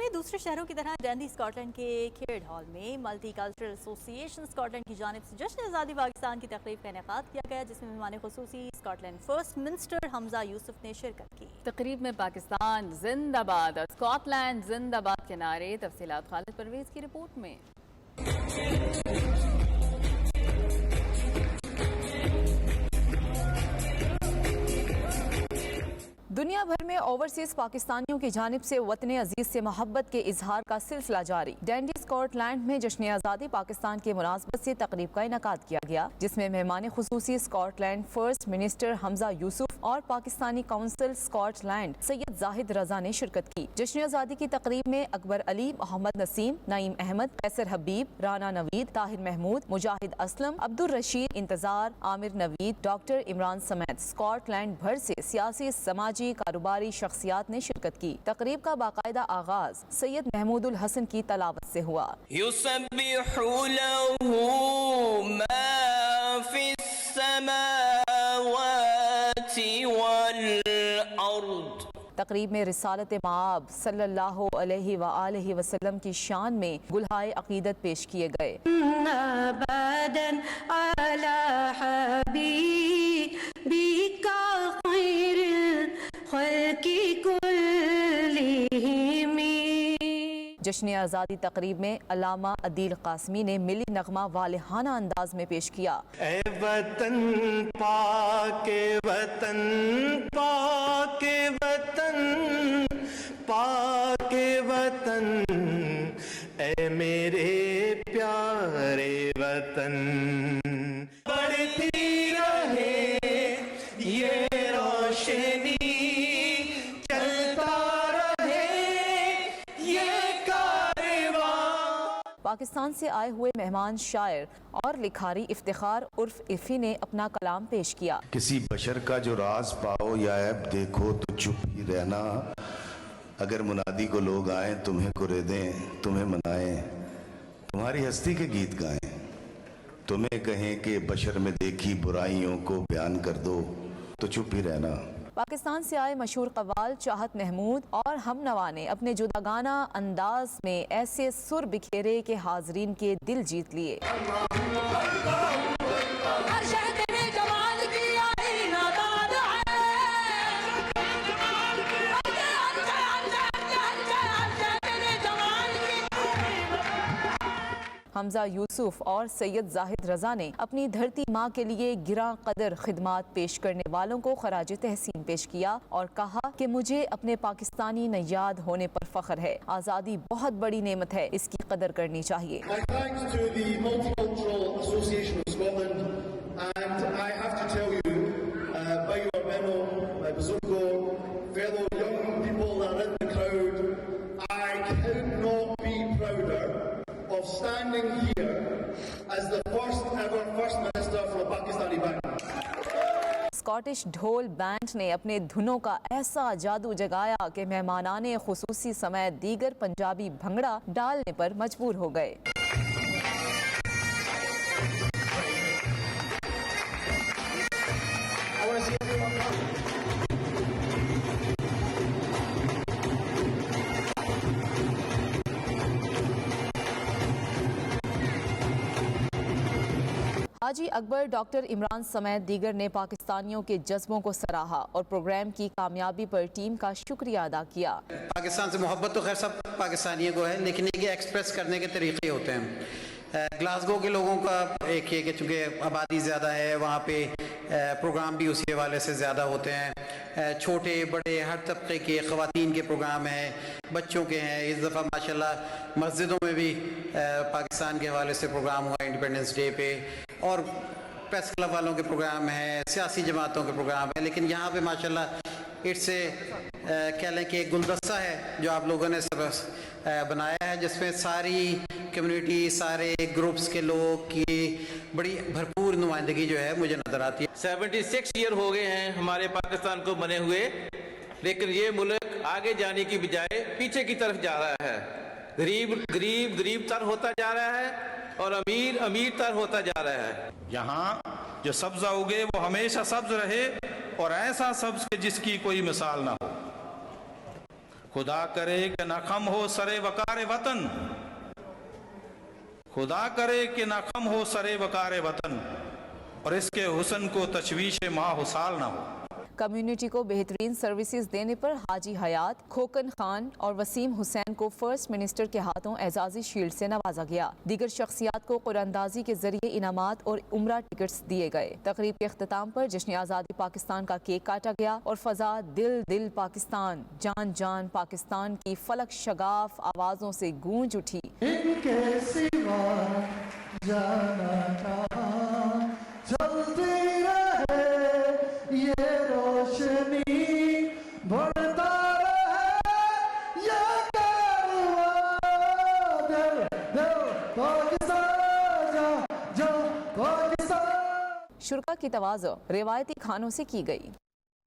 में दूसरे शहरों की तरह डंडी स्कॉटलैंड के खेड हॉल में मल्टी कल्चरल एसोसिएशन स्कॉटलैंड की जानिब से जश्न आज़ादी पाकिस्तान की तकरीब का इनेकाद किया गया, जिसमें मेहमान खुसूसी Scotland first minister Humza Yousaf ने शिरकत की। तकरीब में पाकिस्तान जिंदाबाद और स्कॉटलैंड जिंदाबाद के नारे। तफसीलात खालिद परवेज की रिपोर्ट में। दुनिया भर में ओवरसीज पाकिस्तानियों की जानिब से वतन अजीज से मोहब्बत के इजहार का सिलसिला जारी। डंडी स्कॉटलैंड में जश्न आज़ादी पाकिस्तान के मुनासबत से तकरीब का इनेकाद किया गया, जिसमें मेहमान खुसूसी Scotland first minister Humza Yousaf और पाकिस्तानी काउंसिल स्कॉटलैंड सैयद जाहिद रजा ने शिरकत की। जश्न आज़ादी की तकरीब में अकबर अली, मोहम्मद नसीम, नईम अहमद, कैसर हबीब, राना नवीद, ताहिर महमूद, मुजाहिद असलम, अब्दुल रशीद इंतजार, आमिर नवीद, डॉक्टर इमरान समेत स्कॉटलैंड भर से सियासी, समाजी, कारोबारी शख्सियात ने शिरकत की। तकरीब का बाकायदा आगाज सैयद महमूदुल हसन की तलावत से हुआ। तकरीब में रिसालत माब सल्लल्लाहु अलैहि व आलिहि वसल्लम की शान में गुलहाए अकीदत पेश किए गए। जश्न आज़ादी तकरीब में अल्लामा अदील कासमी ने मिली नगमा वालिहाना अंदाज में पेश किया। ए वतन पाके वतन, पाके वतन, पाके वतन, ए मेरे प्यारे वतन। बढ़ती रहे ये रोशनी, पाकिस्तान से आए हुए मेहमान शायर और लिखारी इफ्तिखार उर्फ इफ़ी ने अपना कलाम पेश किया। किसी बशर का जो राज पाओ या ऐब देखो तो चुप ही रहना। अगर मुनादी को लोग आए तुम्हें कुरे दें, तुम्हें मनाएं, तुम्हारी हस्ती के गीत गाएं, तुम्हें कहें कि बशर में देखी बुराइयों को बयान कर दो तो चुप ही रहना। पाकिस्तान से आए मशहूर कव्वाल चाहत महमूद और हमनवा ने अपने जुदागाना अंदाज में ऐसे सुर बिखेरे के हाजरीन के दिल जीत लिए। हमजा यूसुफ और सैयद जाहिद रजा ने अपनी धरती माँ के लिए गिरा कदर खिदमात पेश करने वालों को खराज तहसीन पेश किया और कहा कि मुझे अपने पाकिस्तानी नयाद होने पर फख्र है। आज़ादी बहुत बड़ी नेमत है, इसकी कदर करनी चाहिए। of standing here as the first ever First Minister for Pakistani Bank. Scottish ढोल बैंड ने अपने धुनों का ऐसा जादू जगाया कि मेहमानाने खुसूसी समेत दीगर पंजाबी भंगड़ा डालने पर मजबूर हो गए। हाजी अकबर, डॉक्टर इमरान समेत दीगर ने पाकिस्तानियों के जज्बों को सराहा और प्रोग्राम की कामयाबी पर टीम का शुक्रिया अदा किया। पाकिस्तान से मोहब्बत तो खैर सब पाकिस्तानियों को है, लेकिन ये एक्सप्रेस करने के तरीके होते हैं। ग्लासगो के लोगों का एक ये कि चूँकि आबादी ज़्यादा है, वहाँ पे प्रोग्राम भी उसी हवाले से ज़्यादा होते हैं। छोटे बड़े हर तबके के ख़वातीन के प्रोग्राम हैं, बच्चों के हैं। इस दफ़ा माशाल्लाह मस्जिदों में भी पाकिस्तान के हवाले से प्रोग्राम हुआ इंडिपेंडेंस डे पे, और प्रेस क्लब वालों के प्रोग्राम हैं, सियासी जमातों के प्रोग्राम हैं। लेकिन यहाँ पे माशाल्लाह इट्स कह लें कि एक गुलदस्ता है जो आप लोगों ने सब बनाया है, जिसमें सारी कम्युनिटी, सारे ग्रुप्स के लोग की बड़ी भरपूर नुमाइंदगी जो है मुझे नज़र आती है। 76 ईयर हो गए हैं हमारे पाकिस्तान को बने हुए, लेकिन ये मुल्क आगे जाने की बजाय पीछे की तरफ जा रहा है। गरीब तर होता जा रहा है और अमीर तर होता जा रहा है। यहाँ जो सब्ज उगे वो हमेशा सब्ज रहे और ऐसा सब्ज के जिसकी कोई मिसाल ना हो। खुदा करे कि न खम हो सरे वकार वतन, खुदा करे कि न खम हो सरे वकार वतन और इसके हुस्न को तशवीश माह साल ना हो। कम्युनिटी को बेहतरीन सर्विसेज देने पर हाजी हयात, खोकन खान और वसीम हुसैन को फर्स्ट मिनिस्टर के हाथों एजाजी शील्ड से नवाजा गया। दीगर शख्सियात को कुरानंदाजी के जरिए इनामात और उम्रा टिकट्स दिए गए। तकरीब के अख्ताम पर जश्न आज़ादी पाकिस्तान का केक काटा गया और फजा दिल दिल पाकिस्तान, जान जान पाकिस्तान की फलक शगाफ आवाजों से गूंज उठी। इनके सिवा जाना कहाँ, चलती रहे ये रोशनी, बढ़ता रहे ये कारवां, दिल दिल पाकिस्तान, जा जा पाकिस्तान। शुरा की तवाज़ो रिवायती खानों से की गई।